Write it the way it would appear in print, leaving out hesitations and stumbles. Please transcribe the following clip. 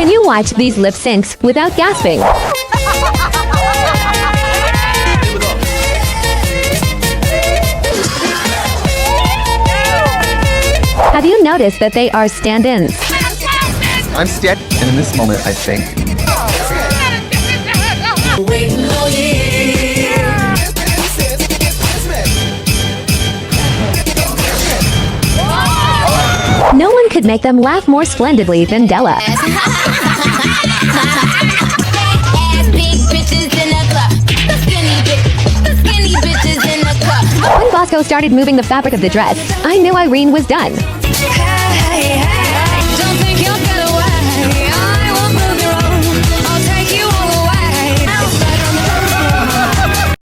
Can you watch these lip syncs without gasping? Have you noticed that they are stand-ins? I'm stead, and in this moment, I think. No one could make them laugh more splendidly than Della. When Bosco started moving the fabric of the dress, I knew Irene was done.